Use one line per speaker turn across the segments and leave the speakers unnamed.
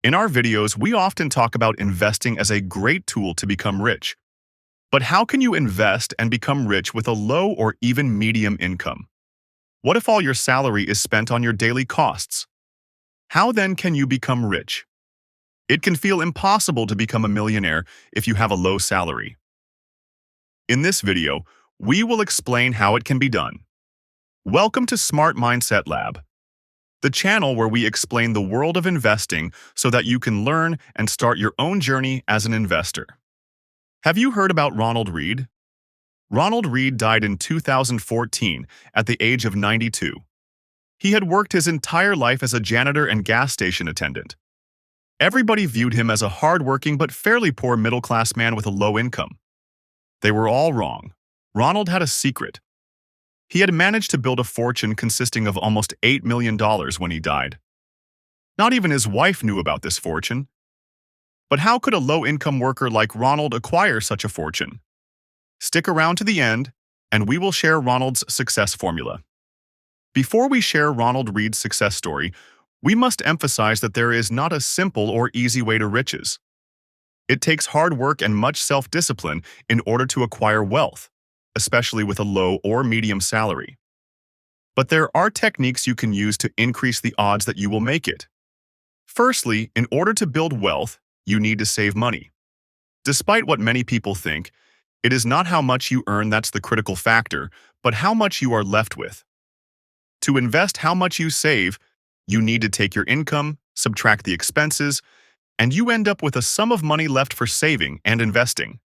In our videos, we often talk about investing as a great tool to become rich. But how can you invest and become rich with a low or even medium income? What if all your salary is spent on your daily costs? How then can you become rich? It can feel impossible to become a millionaire if you have a low salary. In this video, we will explain how it can be done. Welcome to Smart Mindset Lab, the channel where we explain the world of investing so that you can learn and start your own journey as an investor. Have you heard about Ronald Reid? Ronald Reid died in 2014 at the age of 92. He had worked his entire life as a janitor and gas station attendant. Everybody viewed him as a hard-working but fairly poor middle-class man with a low income. They were all wrong. Ronald had a secret. He had managed to build a fortune consisting of almost $8 million when he died. Not even his wife knew about this fortune. But how could a low-income worker like Ronald acquire such a fortune? Stick around to the end, and we will share Ronald's success formula. Before we share Ronald Reid's success story, we must emphasize that there is not a simple or easy way to riches. It takes hard work and much self-discipline in order to acquire wealth, especially with a low or medium salary. But there are techniques you can use to increase the odds that you will make it. Firstly, in order to build wealth, you need to save money. Despite what many people think, it is not how much you earn that's the critical factor, but how much you are left with. To invest how much you save, you need to take your income, subtract the expenses, and you end up with a sum of money left for saving and investing.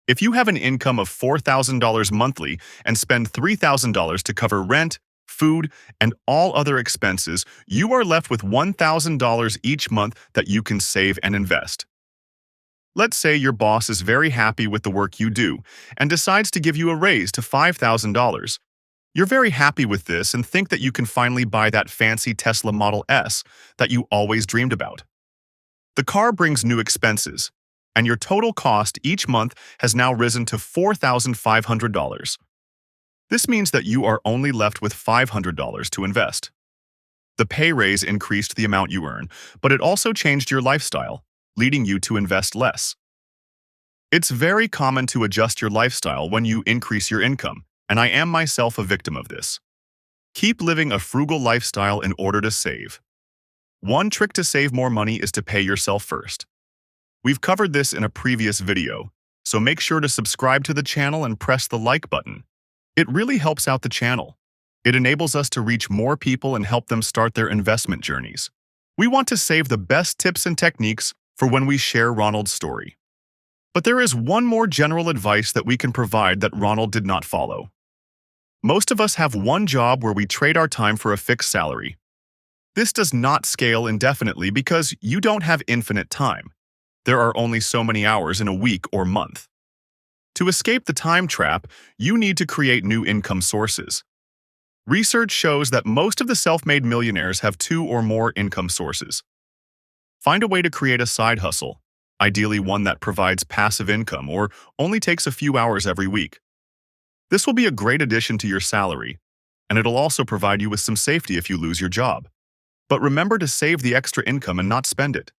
If you have an income of $4,000 monthly and spend $3,000 to cover rent, food, and all other expenses, you are left with $1,000 each month that you can save and invest. Let's say your boss is very happy with the work you do and decides to give you a raise to $5,000. You're very happy with this and think that you can finally buy that fancy Tesla Model S that you always dreamed about. The car brings new expenses, and your total cost each month has now risen to $4,500. This means that you are only left with $500 to invest. The pay raise increased the amount you earn, but it also changed your lifestyle, leading you to invest less. It's very common to adjust your lifestyle when you increase your income, and I am myself a victim of this. Keep living a frugal lifestyle in order to save. One trick to save more money is to pay yourself first. We've covered this in a previous video, so make sure to subscribe to the channel and press the like button. It really helps out the channel. It enables us to reach more people and help them start their investment journeys. We want to save the best tips and techniques for when we share Ronald's story. But there is one more general advice that we can provide that Ronald did not follow. Most of us have one job where we trade our time for a fixed salary. This does not scale indefinitely because you don't have infinite time. There are only so many hours in a week or month. To escape the time trap, you need to create new income sources. Research shows that most of the self-made millionaires have 2 or more income sources. Find a way to create a side hustle, ideally one that provides passive income or only takes a few hours every week. This will be a great addition to your salary, and it'll also provide you with some safety if you lose your job. But remember to save the extra income and not spend it.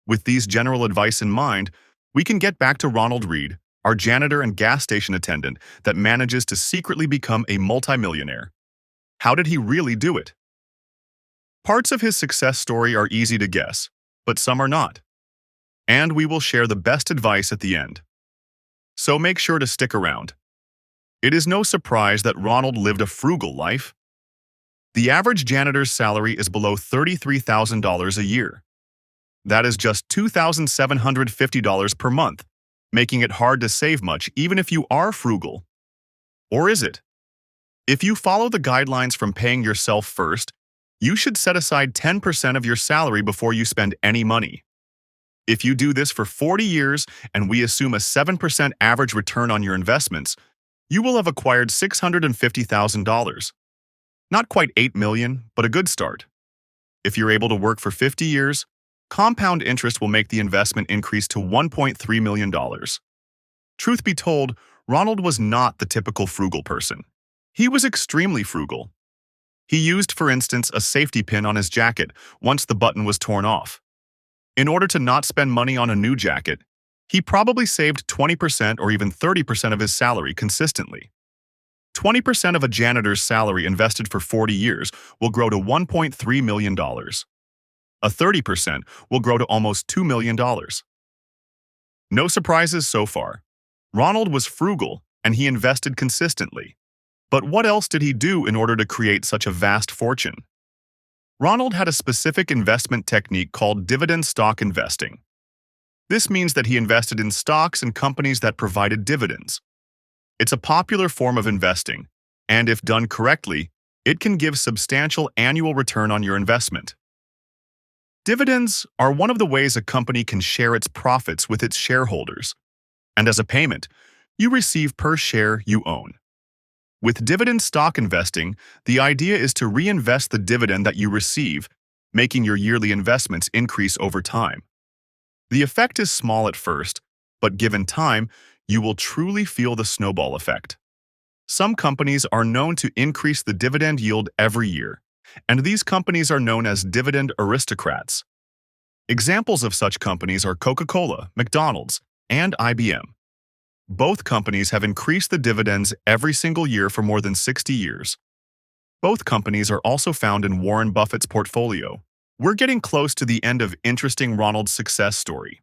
With these general advice in mind, we can get back to Ronald Reid, our janitor and gas station attendant that manages to secretly become a multimillionaire. How did he really do it? Parts of his success story are easy to guess, but some are not. And we will share the best advice at the end. So make sure to stick around. It is no surprise that Ronald lived a frugal life. The average janitor's salary is below $33,000 a year. That is just $2,750 per month, making it hard to save much even if you are frugal. Or is it? If you follow the guidelines from paying yourself first, you should set aside 10% of your salary before you spend any money. If you do this for 40 years and we assume a 7% average return on your investments, you will have acquired $650,000. Not quite $8 million, but a good start. If you're able to work for 50 years, compound interest will make the investment increase to $1.3 million. Truth be told, Ronald was not the typical frugal person. He was extremely frugal. He used, for instance, a safety pin on his jacket once the button was torn off. In order to not spend money on a new jacket, he probably saved 20% or even 30% of his salary consistently. 20% of a janitor's salary invested for 40 years will grow to $1.3 million. A 30% will grow to almost $2 million. No surprises so far. Ronald was frugal and he invested consistently. But what else did he do in order to create such a vast fortune? Ronald had a specific investment technique called dividend stock investing. This means that he invested in stocks and companies that provided dividends. It's a popular form of investing, and if done correctly, it can give substantial annual return on your investment. Dividends are one of the ways a company can share its profits with its shareholders, and as a payment, you receive per share you own. With dividend stock investing, the idea is to reinvest the dividend that you receive, making your yearly investments increase over time. The effect is small at first, but given time, you will truly feel the snowball effect. Some companies are known to increase the dividend yield every year, and these companies are known as dividend aristocrats. Examples of such companies are Coca-Cola, McDonald's, and IBM. Both companies have increased the dividends every single year for more than 60 years. Both companies are also found in Warren Buffett's portfolio. We're getting close to the end of interesting Ronald's success story.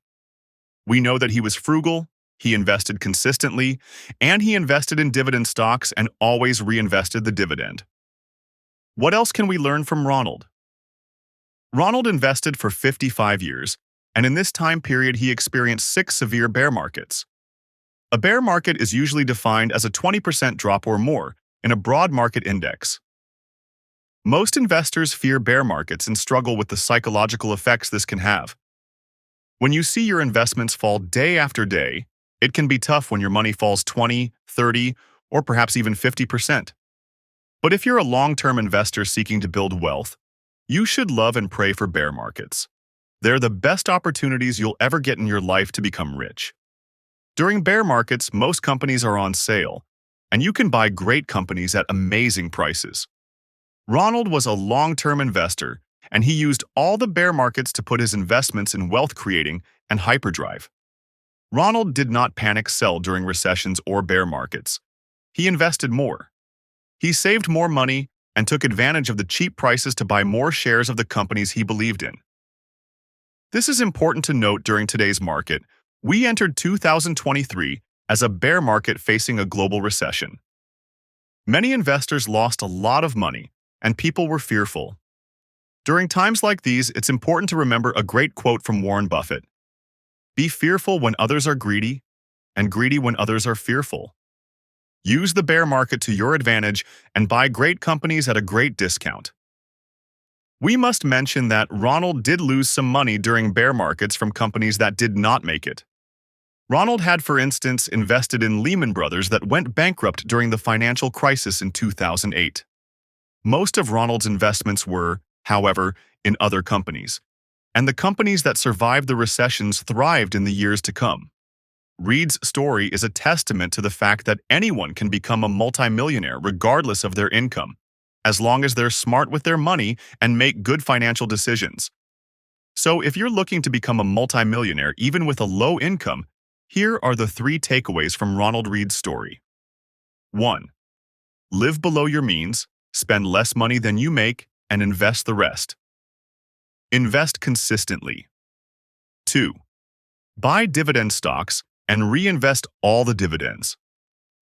We know that he was frugal, he invested consistently, and he invested in dividend stocks and always reinvested the dividend. What else can we learn from Ronald? Ronald invested for 55 years, and in this time period he experienced 6 severe bear markets. A bear market is usually defined as a 20% drop or more in a broad market index. Most investors fear bear markets and struggle with the psychological effects this can have. When you see your investments fall day after day, it can be tough when your money falls 20, 30, or perhaps even 50%. But if you're a long-term investor seeking to build wealth, you should love and pray for bear markets. They're the best opportunities you'll ever get in your life to become rich. During bear markets, most companies are on sale, and you can buy great companies at amazing prices. Ronald was a long-term investor, and he used all the bear markets to put his investments in wealth creating and hyperdrive. Ronald did not panic sell during recessions or bear markets. He invested more. He saved more money and took advantage of the cheap prices to buy more shares of the companies he believed in. This is important to note during today's market. We entered 2023 as a bear market facing a global recession. Many investors lost a lot of money, and people were fearful. During times like these, it's important to remember a great quote from Warren Buffett. Be fearful when others are greedy, and greedy when others are fearful. Use the bear market to your advantage and buy great companies at a great discount. We must mention that Ronald did lose some money during bear markets from companies that did not make it. Ronald had, for instance, invested in Lehman Brothers that went bankrupt during the financial crisis in 2008. Most of Ronald's investments were, however, in other companies, and the companies that survived the recessions thrived in the years to come. Reid's story is a testament to the fact that anyone can become a multimillionaire regardless of their income, as long as they're smart with their money and make good financial decisions. So if you're looking to become a multimillionaire even with a low income, here are the 3 takeaways from Ronald Reid's story. 1. Live below your means, spend less money than you make, and invest the rest. Invest consistently. 2. Buy dividend stocks and reinvest all the dividends.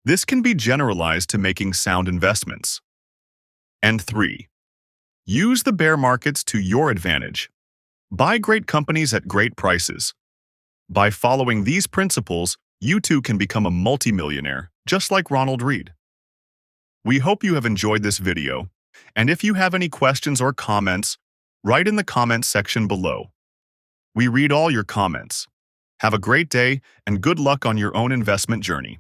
This can be generalized to making sound investments. And 3. Use the bear markets to your advantage. Buy great companies at great prices. By following these principles, you too can become a multimillionaire, just like Ronald Reid. We hope you have enjoyed this video, and if you have any questions or comments, write in the comments section below. We read all your comments. Have a great day and good luck on your own investment journey.